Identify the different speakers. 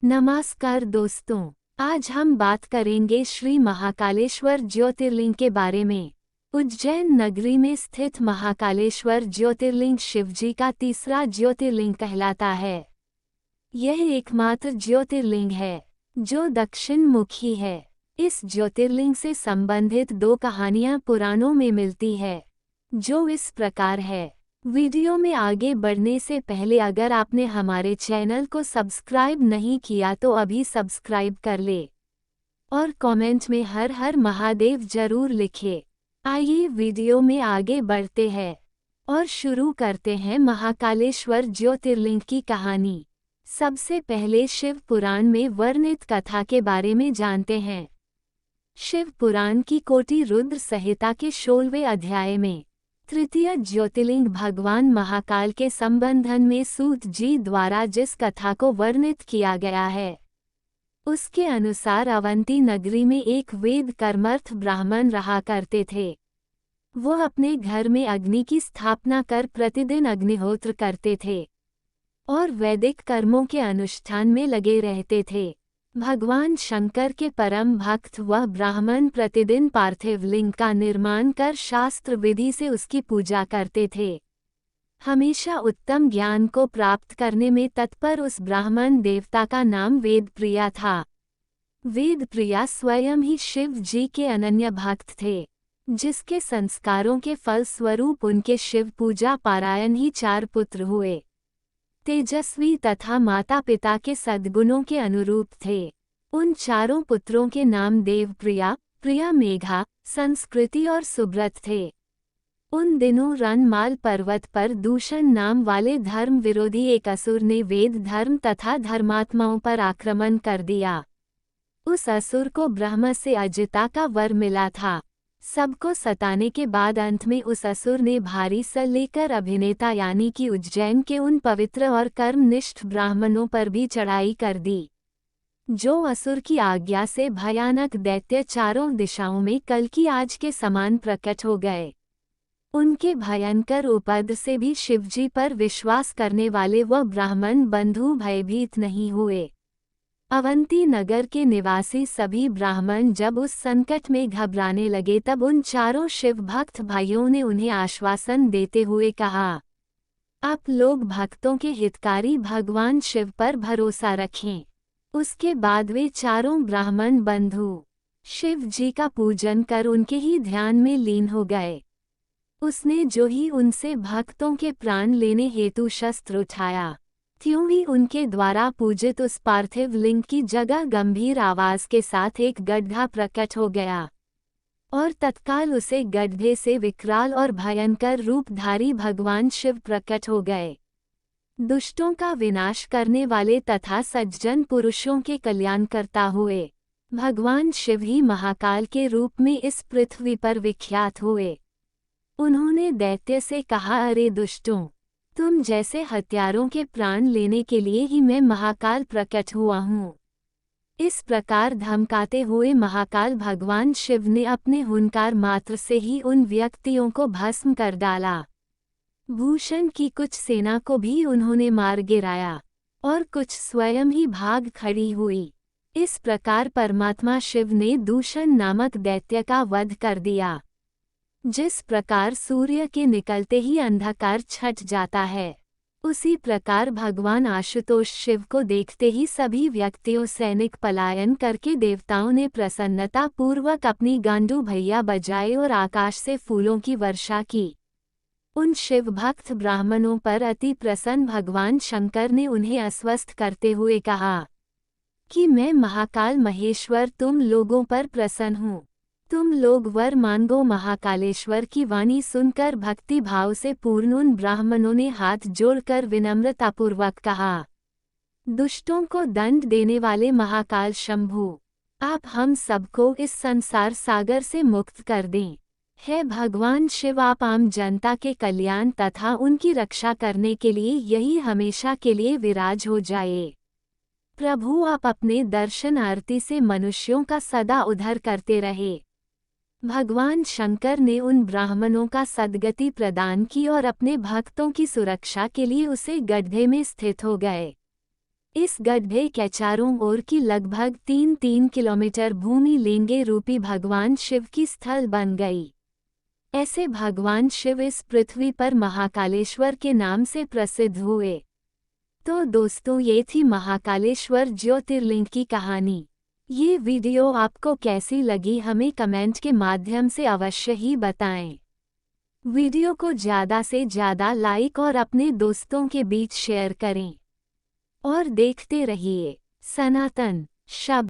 Speaker 1: नमस्कार दोस्तों, आज हम बात करेंगे श्री महाकालेश्वर ज्योतिर्लिंग के बारे में। उज्जैन नगरी में स्थित महाकालेश्वर ज्योतिर्लिंग शिवजी का तीसरा ज्योतिर्लिंग कहलाता है। यह एकमात्र ज्योतिर्लिंग है जो दक्षिण मुखी है। इस ज्योतिर्लिंग से संबंधित दो कहानियां पुराणों में मिलती है, जो इस प्रकार है। वीडियो में आगे बढ़ने से पहले अगर आपने हमारे चैनल को सब्सक्राइब नहीं किया तो अभी सब्सक्राइब कर ले और कमेंट में हर हर महादेव जरूर लिखे। आइए वीडियो में आगे बढ़ते हैं और शुरू करते हैं महाकालेश्वर ज्योतिर्लिंग की कहानी। सबसे पहले शिव पुराण में वर्णित कथा के बारे में जानते हैं। शिव पुराण की कोटि रुद्र संहिता के 16वें अध्याय में तृतीय ज्योतिर्लिंग भगवान महाकाल के संबंधन में सूत जी द्वारा जिस कथा को वर्णित किया गया है, उसके अनुसार अवंती नगरी में एक वेद कर्मर्थ ब्राह्मण रहा करते थे। वो अपने घर में अग्नि की स्थापना कर प्रतिदिन अग्निहोत्र करते थे और वैदिक कर्मों के अनुष्ठान में लगे रहते थे। भगवान शंकर के परम भक्त वह ब्राह्मण प्रतिदिन पार्थिव लिंग का निर्माण कर शास्त्र विधि से उसकी पूजा करते थे। हमेशा उत्तम ज्ञान को प्राप्त करने में तत्पर उस ब्राह्मण देवता का नाम वेदप्रिया था। वेदप्रिया स्वयं ही शिव जी के अनन्य भक्त थे, जिसके संस्कारों के फल स्वरूप उनके शिव पूजा पारायण ही 4 पुत्र हुए। तेजस्वी तथा माता पिता के सद्गुणों के अनुरूप थे। उन 4 पुत्रों के नाम देवप्रिया, प्रिया, मेघा, संस्कृति और सुब्रत थे। उन दिनों रणमाल पर्वत पर दूषण नाम वाले धर्म विरोधी एक असुर ने वेद धर्म तथा धर्मात्माओं पर आक्रमण कर दिया। उस असुर को ब्रह्म से अजिता का वर मिला था। सबको सताने के बाद अंत में उस असुर ने भारी सल लेकर अभिनेता यानी कि उज्जैन के उन पवित्र और कर्मनिष्ठ ब्राह्मणों पर भी चढ़ाई कर दी, जो असुर की आज्ञा से भयानक दैत्य चारों दिशाओं में कल की आज के समान प्रकट हो गए। उनके भयंकर उपद्रव से भी शिवजी पर विश्वास करने वाले वह ब्राह्मण बंधु भयभीत नहीं हुए। अवंती नगर के निवासी सभी ब्राह्मण जब उस संकट में घबराने लगे तब उन 4 शिव भक्त भाइयों ने उन्हें आश्वासन देते हुए कहा, आप लोग भक्तों के हितकारी भगवान शिव पर भरोसा रखें। उसके बाद वे 4 ब्राह्मण बंधु शिव जी का पूजन कर उनके ही ध्यान में लीन हो गए। उसने जो ही उनसे भक्तों के प्राण लेने हेतु शस्त्र उठाया, त्यों ही उनके द्वारा पूजित उस पार्थिव लिंग की जगह गंभीर आवाज के साथ एक गड्ढा प्रकट हो गया और तत्काल उसे गड्ढे से विकराल और भयंकर रूपधारी भगवान शिव प्रकट हो गए। दुष्टों का विनाश करने वाले तथा सज्जन पुरुषों के कल्याणकर्ता हुए भगवान शिव ही महाकाल के रूप में इस पृथ्वी पर विख्यात हुए। उन्होंने दैत्य से कहा, अरे दुष्टों, तुम जैसे हत्यारों के प्राण लेने के लिए ही मैं महाकाल प्रकट हुआ हूँ। इस प्रकार धमकाते हुए महाकाल भगवान शिव ने अपने हुंकार मात्र से ही उन व्यक्तियों को भस्म कर डाला। भूषण की कुछ सेना को भी उन्होंने मार गिराया और कुछ स्वयं ही भाग खड़ी हुई। इस प्रकार परमात्मा शिव ने दूषण नामक दैत्य का वध कर दिया। जिस प्रकार सूर्य के निकलते ही अंधकार छट जाता है, उसी प्रकार भगवान आशुतोष शिव को देखते ही सभी व्यक्तियों सैनिक पलायन करके देवताओं ने प्रसन्नता पूर्वक अपनी गांडू भैया बजाए और आकाश से फूलों की वर्षा की। उन शिव भक्त ब्राह्मणों पर अति प्रसन्न भगवान शंकर ने उन्हें आश्वस्त करते हुए कहा कि मैं महाकाल महेश्वर तुम लोगों पर प्रसन्न हूँ। तुम लोग वर मांगो। महाकालेश्वर की वाणी सुनकर भक्ति भाव से पूर्ण उन ब्राह्मणों ने हाथ जोड़कर विनम्रतापूर्वक कहा, दुष्टों को दंड देने वाले महाकाल शंभु, आप हम सबको इस संसार सागर से मुक्त कर दें। हे भगवान शिव, आप आम जनता के कल्याण तथा उनकी रक्षा करने के लिए यही हमेशा के लिए विराज हो जाए। प्रभु, आप अपने दर्शन आरती से मनुष्यों का सदा उद्धार करते रहे। भगवान शंकर ने उन ब्राह्मणों का सद्गति प्रदान की और अपने भक्तों की सुरक्षा के लिए उसे गड्ढे में स्थित हो गए। इस गड्ढे के चारों ओर की लगभग 3 किलोमीटर भूमि लिंगे रूपी भगवान शिव की स्थल बन गई। ऐसे भगवान शिव इस पृथ्वी पर महाकालेश्वर के नाम से प्रसिद्ध हुए। तो दोस्तों, ये थी महाकालेश्वर ज्योतिर्लिंग की कहानी। ये वीडियो आपको कैसी लगी हमें कमेंट के माध्यम से अवश्य ही बताएं। वीडियो को ज़्यादा से ज़्यादा लाइक और अपने दोस्तों के बीच शेयर करें और देखते रहिए सनातन शब्द।